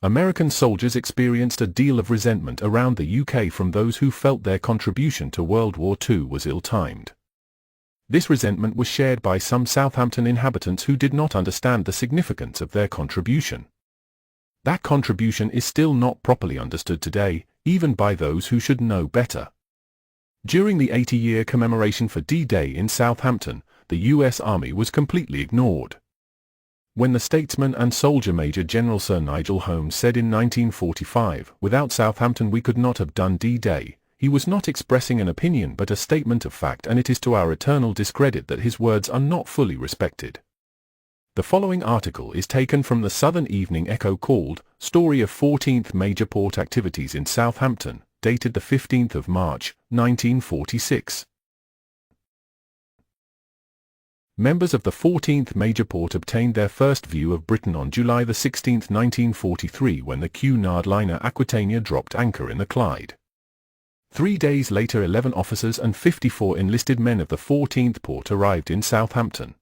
American soldiers experienced a deal of resentment around the UK from those who felt their contribution to World War II was ill-timed. This resentment was shared by some Southampton inhabitants who did not understand the significance of their contribution. That contribution is still not properly understood today, even by those who should know better. During the 80-year commemoration for D-Day in Southampton, the U.S. Army was completely ignored. When the statesman and soldier Major General Sir Nigel Holmes said in 1945, "Without Southampton we could not have done D-Day," he was not expressing an opinion but a statement of fact, and it is to our eternal discredit that his words are not fully respected. The following article is taken from the Southern Evening Echo called "Story of 14th Major Port Activities in Southampton," dated the 15th of March, 1946. Members of the 14th Major Port obtained their first view of Britain on July 16, 1943, when the Cunard liner Aquitania dropped anchor in the Clyde. 3 days later 11 officers and 54 enlisted men of the 14th Port arrived in Southampton.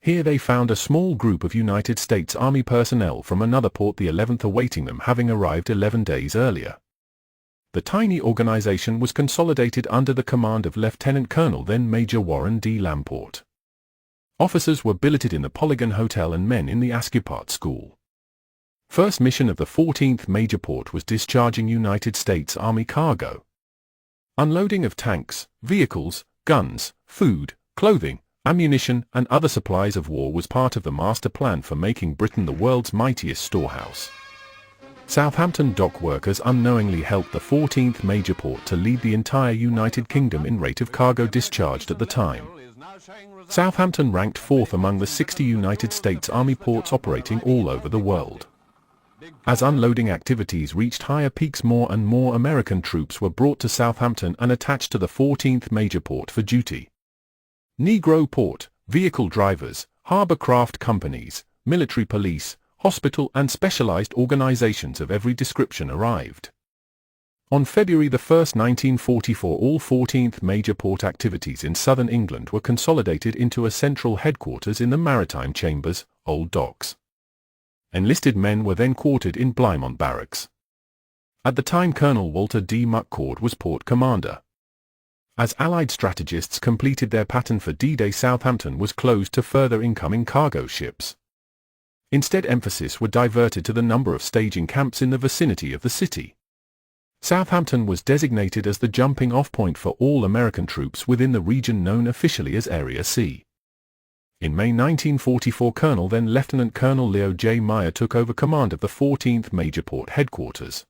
Here they found a small group of United States Army personnel from another port, the 11th awaiting them, having arrived 11 days earlier. The tiny organization was consolidated under the command of Lieutenant Colonel then Major Warren D. Lamport. Officers were billeted in the Polygon Hotel and men in the Ascupart School. First mission of the 14th Major Port was discharging United States Army cargo. Unloading of tanks, vehicles, guns, food, clothing, ammunition, and other supplies of war was part of the master plan for making Britain the world's mightiest storehouse. Southampton dock workers unknowingly helped the 14th Major Port to lead the entire United Kingdom in rate of cargo discharged at the time. Southampton ranked 4th among the 60 United States Army ports operating all over the world. As unloading activities reached higher peaks, more and more American troops were brought to Southampton and attached to the 14th Major Port for duty. Negro port, vehicle drivers, harbor craft companies, military police, hospital and specialized organizations of every description arrived. On February 1, 1944, all 14th Major Port activities in southern England were consolidated into a central headquarters in the Maritime Chambers, Old Docks. Enlisted men were then quartered in Plymouth Barracks. At the time, Colonel Walter D. McCord was port commander. As Allied strategists completed their pattern for D-Day, Southampton was closed to further incoming cargo ships. Instead, emphasis were diverted to the number of staging camps in the vicinity of the city. Southampton was designated as the jumping-off point for all American troops within the region known officially as Area C. In May 1944, Colonel then Lieutenant Colonel Leo J. Meyer took over command of the 14th Major Port headquarters.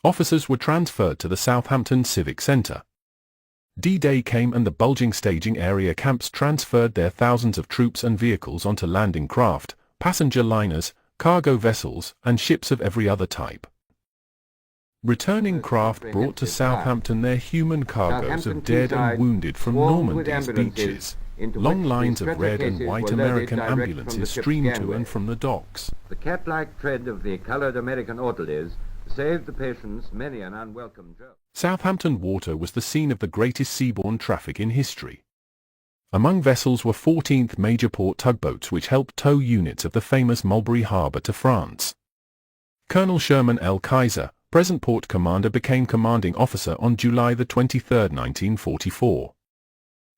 Officers were transferred to the Southampton Civic Center. D-Day came and the bulging staging area camps transferred their thousands of troops and vehicles onto landing craft, passenger liners, cargo vessels, and ships of every other type. Returning craft brought to Southampton their human cargoes of dead and wounded from Normandy's beaches. Long lines of red and white American ambulances streamed to and from the docks. The cat-like tread of the colored American orderlies saved the patients many an unwelcome joke. Southampton water was the scene of the greatest seaborne traffic in history. Among vessels were 14th Major Port tugboats which helped tow units of the famous Mulberry Harbour to France. Colonel Sherman L. Kaiser, present port commander, became commanding officer on July 23, 1944.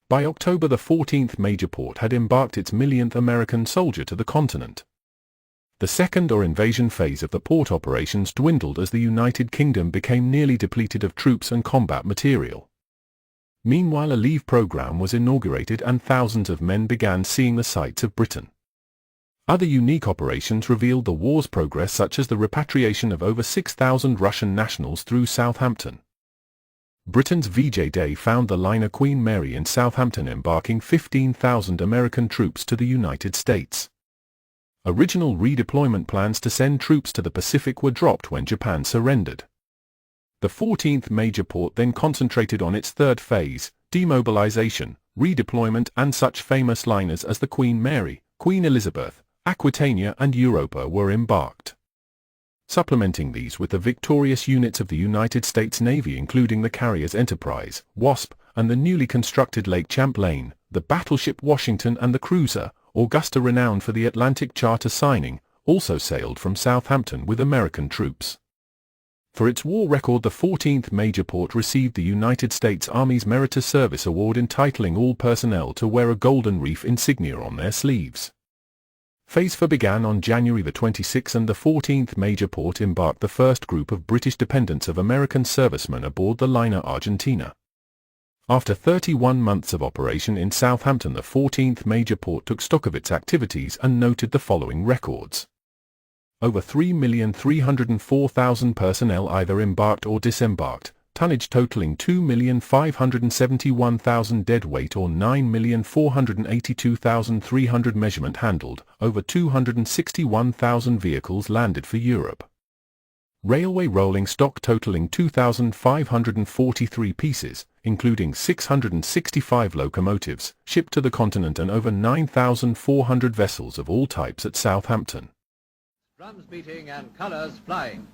By October, the 14th Major Port had embarked its millionth American soldier to the continent. The second or invasion phase of the port operations dwindled as the United Kingdom became nearly depleted of troops and combat material. Meanwhile, a leave program was inaugurated and thousands of men began seeing the sights of Britain. Other unique operations revealed the war's progress, such as the repatriation of over 6,000 Russian nationals through Southampton. Britain's VJ Day found the liner Queen Mary in Southampton embarking 15,000 American troops to the United States. Original redeployment plans to send troops to the Pacific were dropped when Japan surrendered. The 14th Major Port then concentrated on its third phase, demobilization, redeployment, and such famous liners as the Queen Mary, Queen Elizabeth, Aquitania and Europa were embarked. Supplementing these with the victorious units of the United States Navy, including the carriers Enterprise, Wasp, and the newly constructed Lake Champlain, the battleship Washington and the cruiser Augusta, renowned for the Atlantic Charter signing, also sailed from Southampton with American troops. For its war record, the 14th Major Port received the United States Army's Meritorious Service Award, entitling all personnel to wear a golden reef insignia on their sleeves. Phase 4 began on January the 26th, and the 14th Major Port embarked the first group of British dependents of American servicemen aboard the liner Argentina. After 31 months of operation in Southampton, the 14th Major Port took stock of its activities and noted the following records. Over 3,304,000 personnel either embarked or disembarked, tonnage totaling 2,571,000 deadweight or 9,482,300 measurement handled, over 261,000 vehicles landed for Europe. Railway rolling stock totaling 2,543 pieces, including 665 locomotives, shipped to the continent, and over 9,400 vessels of all types at Southampton. Drums beating and colours flying.